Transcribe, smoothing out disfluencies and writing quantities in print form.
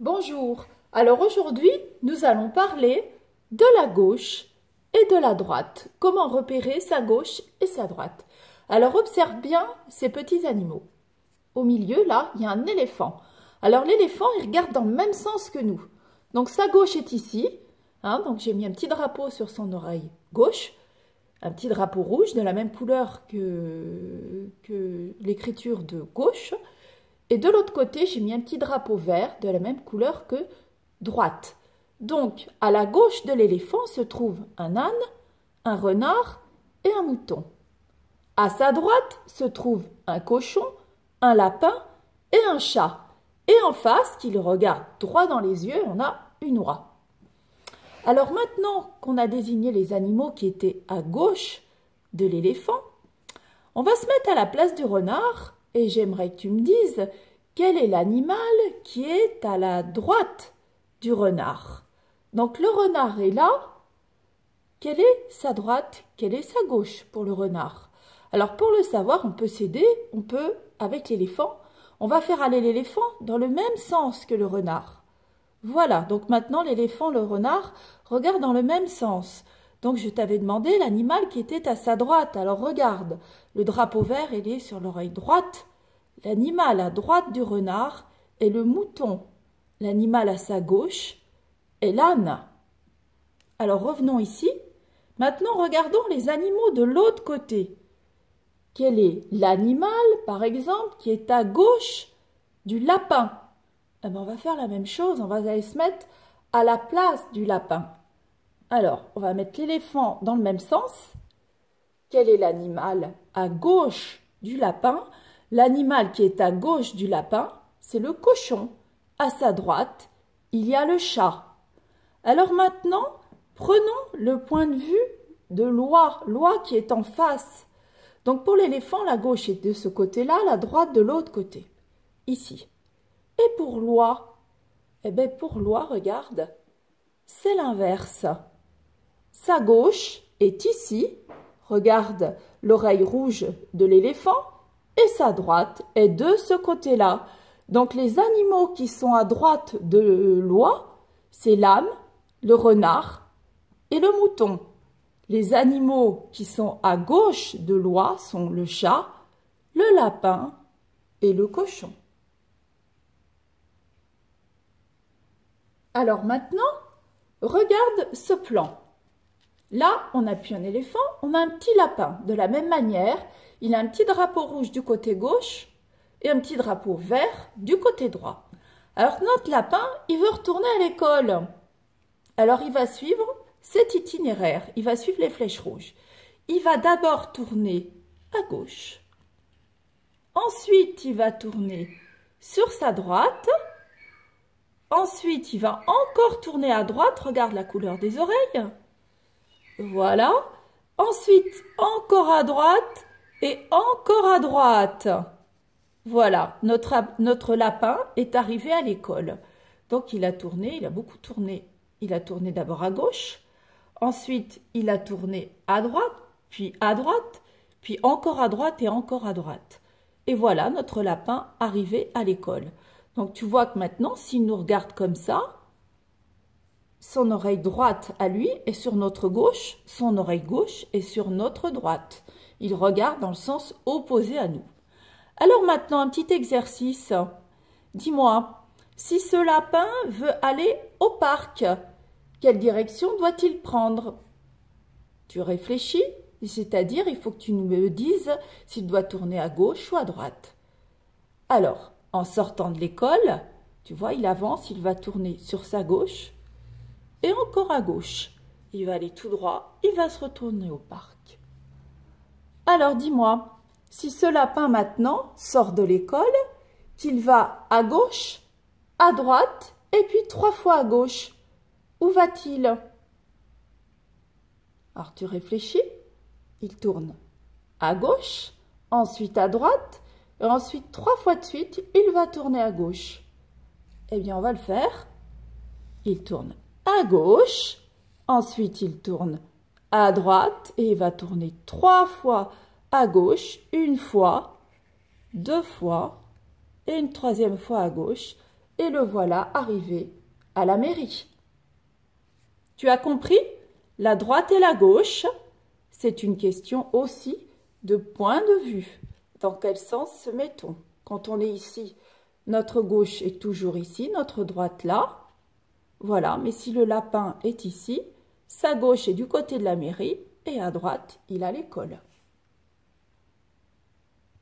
Bonjour, alors aujourd'hui nous allons parler de la gauche et de la droite. Comment repérer sa gauche et sa droite? Alors observe bien ces petits animaux. Au milieu là, il y a un éléphant. Alors l'éléphant il regarde dans le même sens que nous. Donc sa gauche est ici. Donc j'ai mis un petit drapeau sur son oreille gauche. Un petit drapeau rouge de la même couleur que l'écriture de gauche. Et de l'autre côté, j'ai mis un petit drapeau vert de la même couleur que droite. Donc, à la gauche de l'éléphant se trouve un âne, un renard et un mouton. À sa droite se trouve un cochon, un lapin et un chat. Et en face, qui le regarde droit dans les yeux, on a une oie. Alors maintenant qu'on a désigné les animaux qui étaient à gauche de l'éléphant, on va se mettre à la place du renard et j'aimerais que tu me dises quel est l'animal qui est à la droite du renard. Donc le renard est là. Quelle est sa droite? Quelle est sa gauche pour le renard? Alors pour le savoir, on peut s'aider, avec l'éléphant, on va faire aller l'éléphant dans le même sens que le renard. Voilà, donc maintenant l'éléphant, le renard regardent dans le même sens. Donc je t'avais demandé l'animal qui était à sa droite. Alors regarde, le drapeau vert, il est sur l'oreille droite. L'animal à droite du renard est le mouton. L'animal à sa gauche est l'âne. Alors revenons ici. Maintenant regardons les animaux de l'autre côté. Quel est l'animal, par exemple, qui est à gauche du lapin? On va faire la même chose, on va aller se mettre à la place du lapin. Alors, on va mettre l'éléphant dans le même sens. Quel est l'animal à gauche du lapin? L'animal qui est à gauche du lapin, c'est le cochon. À sa droite, il y a le chat. Alors maintenant, prenons le point de vue de l'oie qui est en face. Donc pour l'éléphant, la gauche est de ce côté-là, la droite de l'autre côté, ici. Et pour l'oie, pour l'oie, regarde, c'est l'inverse. Sa gauche est ici, regarde l'oreille rouge de l'éléphant, et sa droite est de ce côté-là. Donc les animaux qui sont à droite de l'oie, c'est l'âne, le renard et le mouton. Les animaux qui sont à gauche de l'oie sont le chat, le lapin et le cochon. Alors maintenant, regarde ce plan. Là, on n'a plus un éléphant, on a un petit lapin. De la même manière, il a un petit drapeau rouge du côté gauche et un petit drapeau vert du côté droit. Alors notre lapin, il veut retourner à l'école. Alors il va suivre cet itinéraire, il va suivre les flèches rouges. Il va d'abord tourner à gauche. Ensuite, il va tourner sur sa droite. Ensuite, il va encore tourner à droite. Regarde la couleur des oreilles. Voilà. Ensuite, encore à droite et encore à droite. Voilà, notre lapin est arrivé à l'école. Donc, il a tourné, il a beaucoup tourné. Il a tourné d'abord à gauche. Ensuite, il a tourné à droite, puis encore à droite et encore à droite. Et voilà, notre lapin arrivé à l'école. Donc, tu vois que maintenant, s'il nous regarde comme ça, son oreille droite à lui est sur notre gauche, son oreille gauche est sur notre droite. Il regarde dans le sens opposé à nous. Alors maintenant, un petit exercice. Dis-moi, si ce lapin veut aller au parc, quelle direction doit-il prendre? Tu réfléchis, c'est-à-dire il faut que tu me dises s'il doit tourner à gauche ou à droite. Alors, en sortant de l'école, tu vois, il avance, il va tourner sur sa gauche et encore à gauche. Il va aller tout droit, il va se retourner au parc. Alors dis-moi, si ce lapin maintenant sort de l'école, qu'il va à gauche, à droite et puis 3 fois à gauche, où va-t-il? Alors tu réfléchis, il tourne à gauche, ensuite à droite, et ensuite 3 fois de suite, il va tourner à gauche. Eh bien, on va le faire. Il tourne à gauche, ensuite il tourne à droite, et il va tourner 3 fois à gauche, 1 fois, 2 fois, et une 3e fois à gauche. et le voilà arrivé à la mairie. Tu as compris? La droite et la gauche, c'est une question aussi de point de vue. Dans quel sens se met-on? Quand on est ici, notre gauche est toujours ici, notre droite là. Voilà, mais si le lapin est ici, sa gauche est du côté de la mairie et à droite, il a l'école.